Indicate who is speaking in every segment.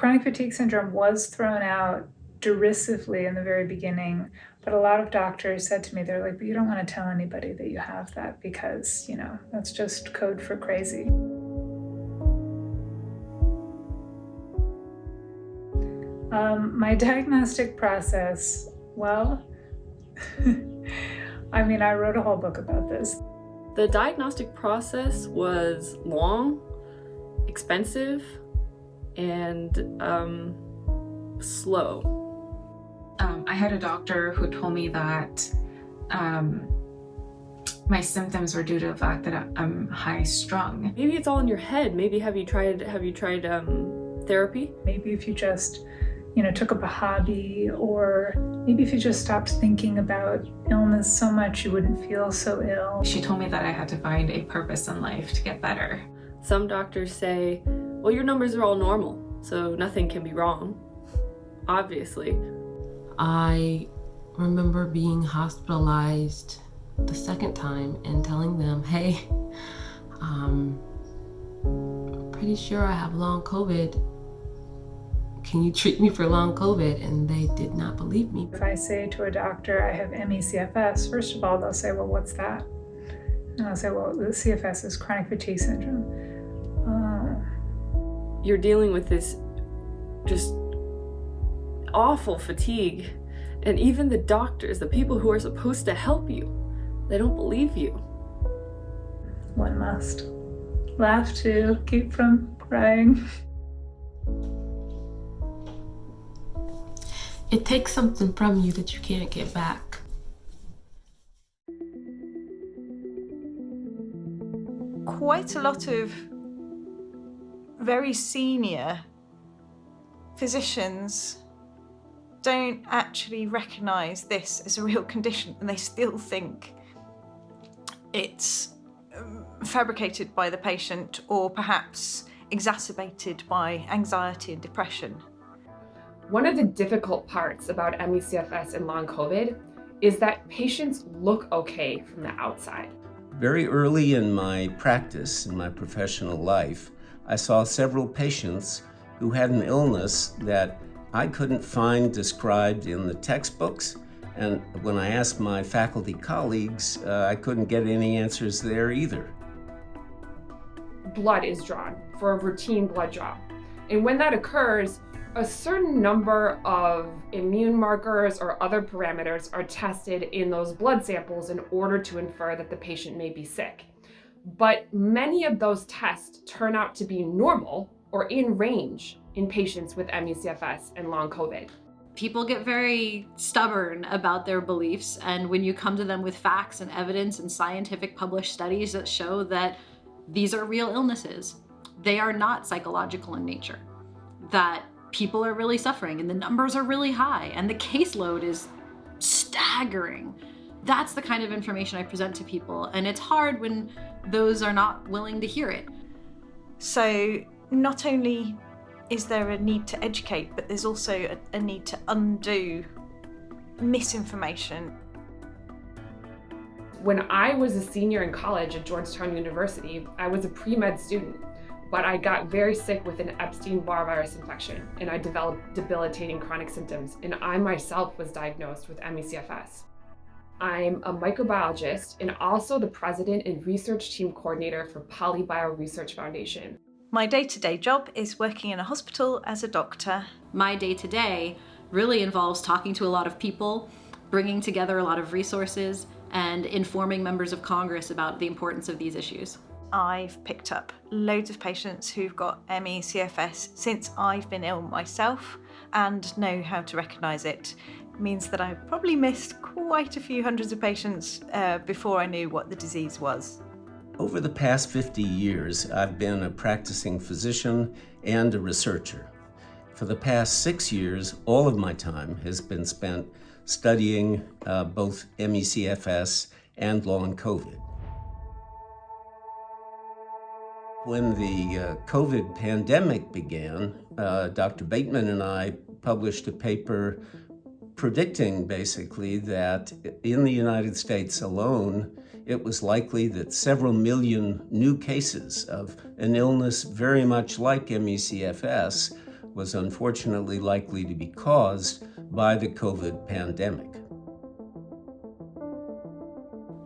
Speaker 1: Chronic fatigue syndrome was thrown out derisively in the very beginning, but a lot of doctors said to me, they're like, but you don't want to tell anybody that you have that because, that's just code for crazy. My diagnostic process, well, I wrote a whole book about this.
Speaker 2: The diagnostic process was long, expensive, and slow.
Speaker 3: I had a doctor who told me that my symptoms were due to the fact that I'm high strung.
Speaker 2: Maybe it's all in your head. Maybe have you tried therapy?
Speaker 1: Maybe if you just, took up a hobby, or maybe if you just stopped thinking about illness so much, you wouldn't feel so ill.
Speaker 3: She told me that I had to find a purpose in life to get better.
Speaker 2: Some doctors say, well, your numbers are all normal, so nothing can be wrong, obviously.
Speaker 4: I remember being hospitalized the second time and telling them, hey, I'm pretty sure I have long COVID. Can you treat me for long COVID? And they did not believe me.
Speaker 1: If I say to a doctor, I have ME/CFS, first of all, they'll say, well, what's that? And I'll say, well, the CFS is chronic fatigue syndrome.
Speaker 2: You're dealing with this just awful fatigue, and even the doctors, the people who are supposed to help you, they don't believe you.
Speaker 1: One must laugh to keep from crying.
Speaker 4: It takes something from you that you can't get back.
Speaker 5: Quite a lot of very senior physicians don't actually recognise this as a real condition, and they still think it's fabricated by the patient or perhaps exacerbated by anxiety and depression.
Speaker 6: One of the difficult parts about ME/CFS and long COVID is that patients look okay from the outside.
Speaker 7: Very early in my practice, in my professional life, I saw several patients who had an illness that I couldn't find described in the textbooks. And when I asked my faculty colleagues, I couldn't get any answers there either.
Speaker 6: Blood is drawn for a routine blood draw. And when that occurs, a certain number of immune markers or other parameters are tested in those blood samples in order to infer that the patient may be sick. But many of those tests turn out to be normal or in range in patients with ME/CFS and long COVID.
Speaker 8: People get very stubborn about their beliefs, and when you come to them with facts and evidence and scientific published studies that show that these are real illnesses, they are not psychological in nature, that people are really suffering and the numbers are really high and the caseload is staggering. That's the kind of information I present to people, and it's hard when those are not willing to hear it.
Speaker 5: So not only is there a need to educate, but there's also a need to undo misinformation.
Speaker 6: When I was a senior in college at Georgetown University, I was a pre-med student, but I got very sick with an Epstein-Barr virus infection, and I developed debilitating chronic symptoms, and I myself was diagnosed with ME/CFS. I'm a microbiologist and also the president and research team coordinator for Polybio Research Foundation.
Speaker 5: My day-to-day job is working in a hospital as a doctor.
Speaker 8: My day-to-day really involves talking to a lot of people, bringing together a lot of resources, and informing members of Congress about the importance of these issues.
Speaker 5: I've picked up loads of patients who've got ME/CFS since I've been ill myself and know how to recognise it. It means that I've probably missed quite a few hundreds of patients before I knew what the disease was.
Speaker 7: Over the past 50 years, I've been a practicing physician and a researcher. For the past 6 years, all of my time has been spent studying both ME/CFS and long COVID. When the COVID pandemic began, Dr. Bateman and I published a paper predicting basically that in the United States alone, it was likely that several million new cases of an illness very much like ME/CFS was unfortunately likely to be caused by the COVID pandemic.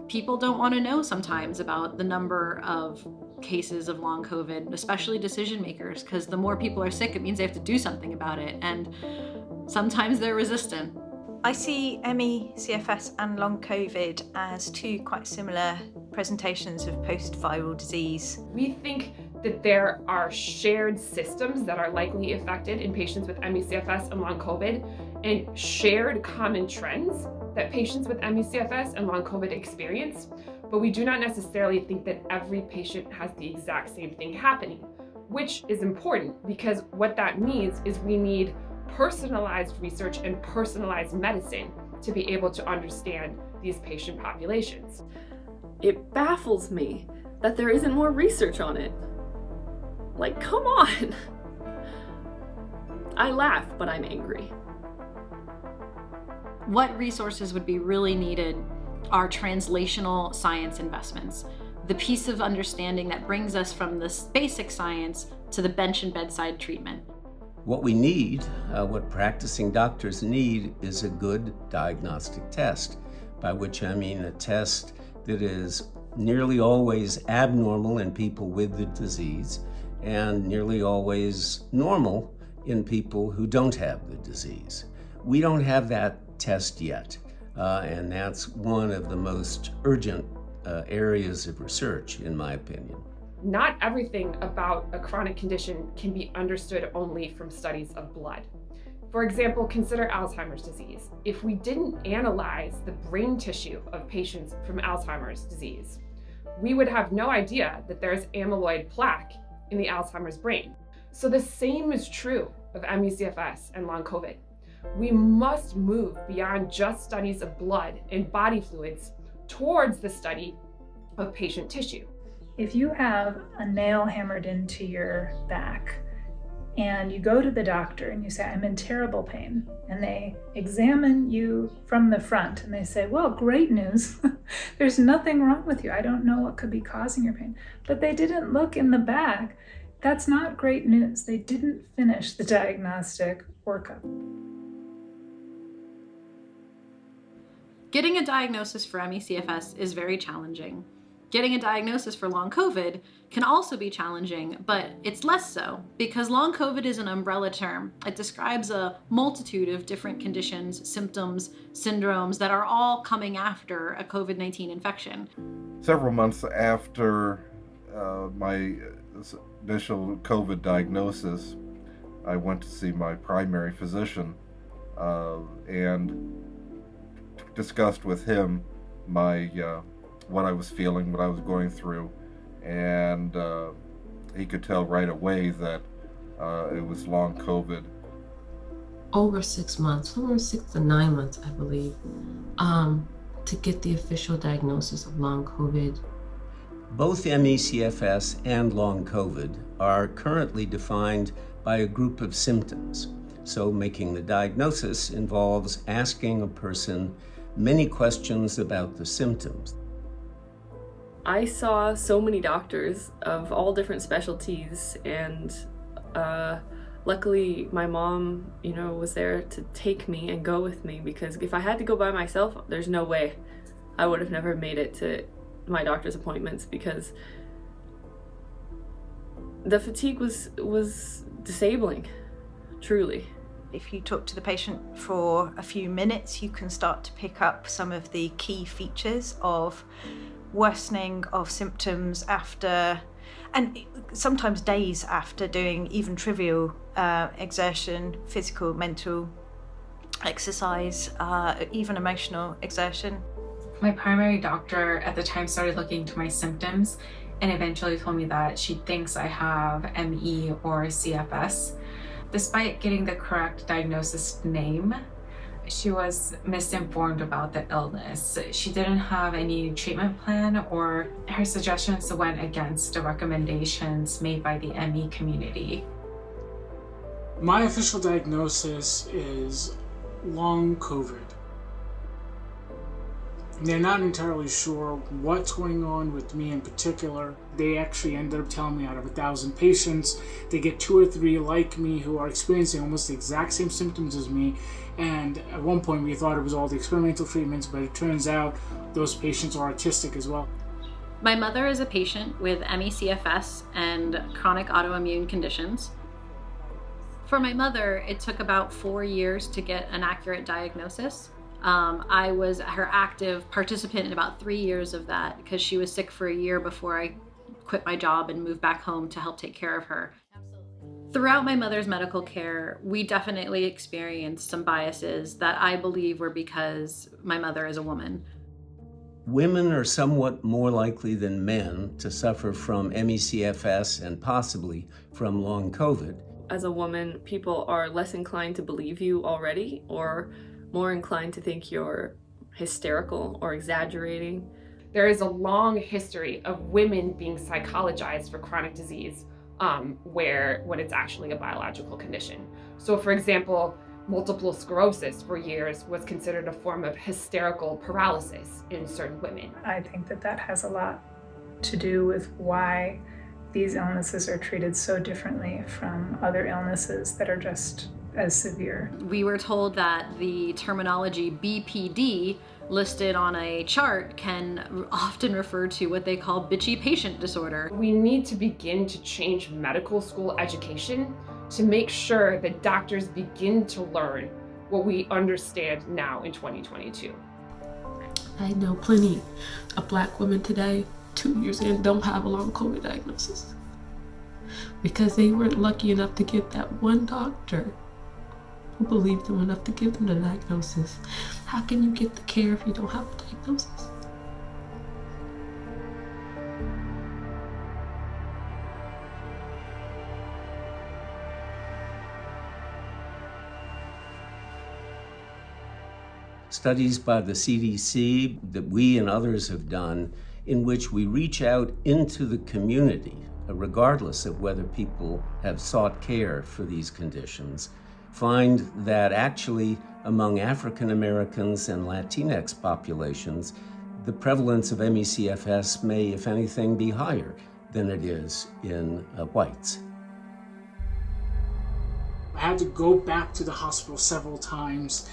Speaker 8: People don't want to know sometimes about the number of cases of long COVID, especially decision makers, because the more people are sick, it means they have to do something about it. And sometimes they're resistant.
Speaker 5: I see ME, CFS, and long COVID as two quite similar presentations of post-viral disease.
Speaker 6: We think that there are shared systems that are likely affected in patients with ME, CFS, and long COVID, and shared common trends that patients with ME, CFS, and long COVID experience. But we do not necessarily think that every patient has the exact same thing happening, which is important because what that means is we need personalized research and personalized medicine to be able to understand these patient populations.
Speaker 2: It baffles me that there isn't more research on it. Like, come on! I laugh, but I'm angry.
Speaker 8: What resources would be really needed are translational science investments, the piece of understanding that brings us from the basic science to the bench and bedside treatment.
Speaker 7: What we need, what practicing doctors need, is a good diagnostic test, by which I mean a test that is nearly always abnormal in people with the disease and nearly always normal in people who don't have the disease. We don't have that test yet, and that's one of the most urgent areas of research, in my opinion.
Speaker 6: Not everything about a chronic condition can be understood only from studies of blood. For example, consider Alzheimer's disease. If we didn't analyze the brain tissue of patients from Alzheimer's disease, we would have no idea that there's amyloid plaque in the Alzheimer's brain. So the same is true of ME, CFS, and long COVID. We must move beyond just studies of blood and body fluids towards the study of patient tissue.
Speaker 1: If you have a nail hammered into your back and you go to the doctor and you say, I'm in terrible pain, and they examine you from the front and they say, well, great news. There's nothing wrong with you. I don't know what could be causing your pain. But they didn't look in the back. That's not great news. They didn't finish the diagnostic workup.
Speaker 8: Getting a diagnosis for ME/CFS is very challenging. Getting a diagnosis for long COVID can also be challenging, but it's less so because long COVID is an umbrella term. It describes a multitude of different conditions, symptoms, syndromes that are all coming after a COVID-19 infection.
Speaker 9: Several months after my initial COVID diagnosis, I went to see my primary physician and discussed with him my what I was feeling, what I was going through, and he could tell right away that it was long COVID.
Speaker 4: Over 6 months, somewhere 6 to 9 months, I believe, to get the official diagnosis of long COVID.
Speaker 7: Both ME/CFS and long COVID are currently defined by a group of symptoms. So making the diagnosis involves asking a person many questions about the symptoms.
Speaker 2: I saw so many doctors of all different specialties, and luckily my mom, was there to take me and go with me, because if I had to go by myself, there's no way. I would have never made it to my doctor's appointments because the fatigue was disabling, truly.
Speaker 5: If you talk to the patient for a few minutes, you can start to pick up some of the key features of worsening of symptoms after, and sometimes days after, doing even trivial exertion, physical, mental exercise, even emotional exertion.
Speaker 3: My primary doctor at the time started looking into my symptoms and eventually told me that she thinks I have ME or CFS. Despite getting the correct diagnosis name, she was misinformed about the illness. She didn't have any treatment plan, or her suggestions went against the recommendations made by the ME community.
Speaker 10: My official diagnosis is long COVID. They're not entirely sure what's going on with me in particular. They actually ended up telling me out of 1,000 patients, they get 2 or 3 like me who are experiencing almost the exact same symptoms as me. And at one point we thought it was all the experimental treatments, but it turns out those patients are autistic as well.
Speaker 8: My mother is a patient with ME/CFS and chronic autoimmune conditions. For my mother, it took about 4 years to get an accurate diagnosis. I was her active participant in about 3 years of that because she was sick for a year before I quit my job and moved back home to help take care of her. Throughout my mother's medical care, we definitely experienced some biases that I believe were because my mother is a woman.
Speaker 7: Women are somewhat more likely than men to suffer from ME/CFS and possibly from long COVID.
Speaker 2: As a woman, people are less inclined to believe you already, or more inclined to think you're hysterical or exaggerating.
Speaker 6: There is a long history of women being psychologized for chronic disease when it's actually a biological condition. So for example, multiple sclerosis for years was considered a form of hysterical paralysis in certain women.
Speaker 1: I think that has a lot to do with why these illnesses are treated so differently from other illnesses that are just as severe.
Speaker 8: We were told that the terminology BPD listed on a chart can often refer to what they call bitchy patient disorder.
Speaker 6: We need to begin to change medical school education to make sure that doctors begin to learn what we understand now in 2022.
Speaker 4: I know plenty of Black women today, 2 years in, don't have a long COVID diagnosis because they weren't lucky enough to get that one doctor who believed them enough to give them the diagnosis. How can you get the care if you don't have a diagnosis?
Speaker 7: Studies by the CDC that we and others have done in which we reach out into the community, regardless of whether people have sought care for these conditions, find that actually among African Americans and Latinx populations, the prevalence of ME/CFS may, if anything, be higher than it is in whites.
Speaker 10: I had to go back to the hospital several times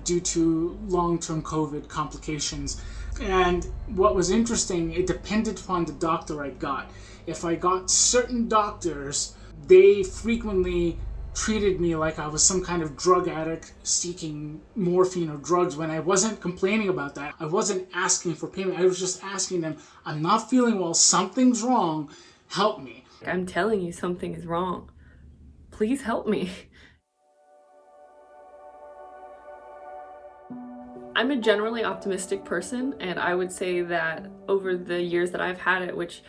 Speaker 10: due to long-term COVID complications. And what was interesting, it depended upon the doctor I got. If I got certain doctors, they frequently treated me like I was some kind of drug addict seeking morphine or drugs when I wasn't complaining about that. I wasn't asking for payment. I was just asking them, I'm not feeling well, something's wrong, help me.
Speaker 2: I'm telling you something is wrong. Please help me. I'm a generally optimistic person, and I would say that over the years that I've had it, which,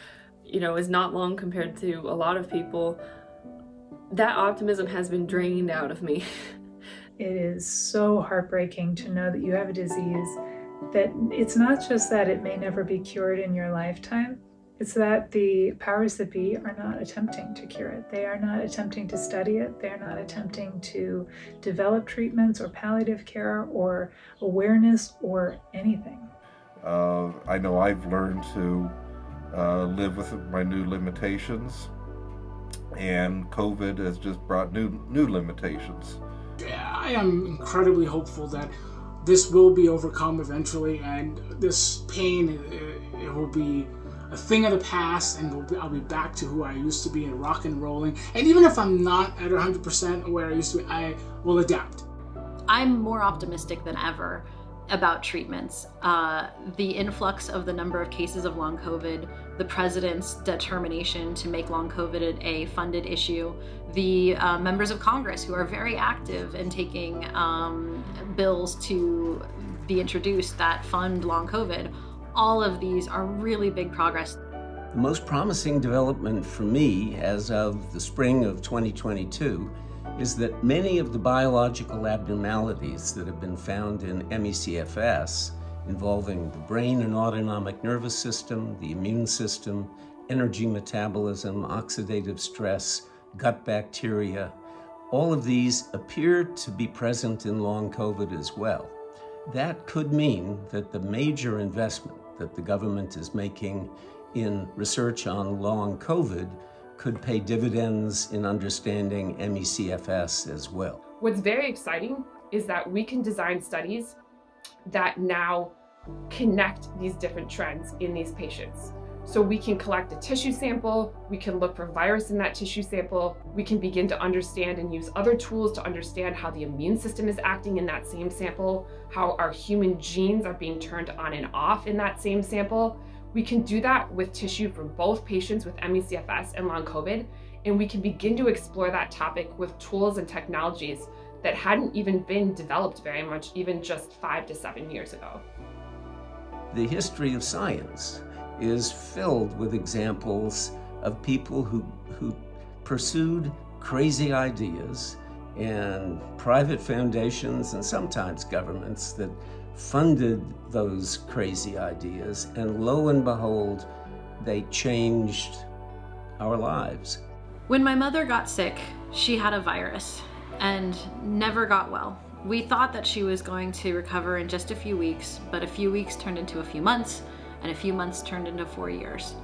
Speaker 2: is not long compared to a lot of people, that optimism has been drained out of me.
Speaker 1: It is so heartbreaking to know that you have a disease that it's not just that it may never be cured in your lifetime, it's that the powers that be are not attempting to cure it. They are not attempting to study it. They're not attempting to develop treatments or palliative care or awareness or anything.
Speaker 9: I know I've learned to live with my new limitations, and COVID has just brought new limitations.
Speaker 10: I am incredibly hopeful that this will be overcome eventually, and this pain, it will be a thing of the past, and I'll be back to who I used to be and rock and rolling. And even if I'm not at 100% where I used to be, I will adapt.
Speaker 8: I'm more optimistic than ever about treatments. The influx of the number of cases of long COVID, the president's determination to make long COVID a funded issue, the members of Congress who are very active in taking bills to be introduced that fund long COVID, all of these are really big progress.
Speaker 7: The most promising development for me as of the spring of 2022 is that many of the biological abnormalities that have been found in ME/CFS involving the brain and autonomic nervous system, the immune system, energy metabolism, oxidative stress, gut bacteria, all of these appear to be present in long COVID as well. That could mean that the major investment that the government is making in research on long COVID could pay dividends in understanding ME/CFS as well.
Speaker 6: What's very exciting is that we can design studies that now connect these different trends in these patients. So we can collect a tissue sample, we can look for virus in that tissue sample, we can begin to understand and use other tools to understand how the immune system is acting in that same sample, how our human genes are being turned on and off in that same sample. We can do that with tissue from both patients with ME/CFS and long COVID, and we can begin to explore that topic with tools and technologies that hadn't even been developed very much even just 5 to 7 years ago.
Speaker 7: The history of science is filled with examples of people who pursued crazy ideas, and private foundations and sometimes governments that funded those crazy ideas, and lo and behold, they changed our lives.
Speaker 8: When my mother got sick, she had a virus and never got well. We thought that she was going to recover in just a few weeks, but a few weeks turned into a few months, and a few months turned into 4 years.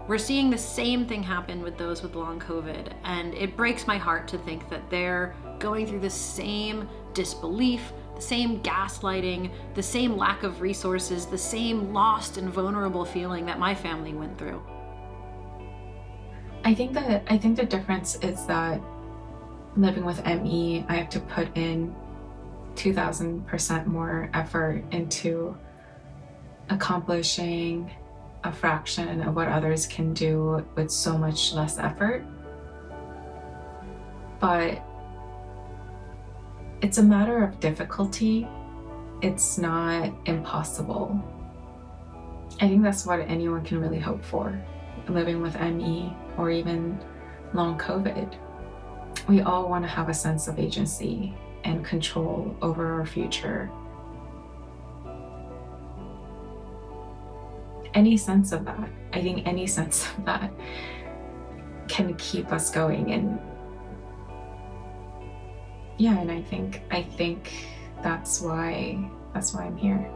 Speaker 8: We're seeing the same thing happen with those with long COVID, and it breaks my heart to think that they're going through the same disbelief, the same gaslighting, the same lack of resources, the same lost and vulnerable feeling that my family went through.
Speaker 3: I think the difference is that living with ME, I have to put in 2,000% more effort into accomplishing a fraction of what others can do with so much less effort. But it's a matter of difficulty. It's not impossible. I think that's what anyone can really hope for, living with ME or even long COVID. We all want to have a sense of agency and control over our future. Any sense of that, I think any sense of that can keep us going. And yeah, and I think that's why I'm here.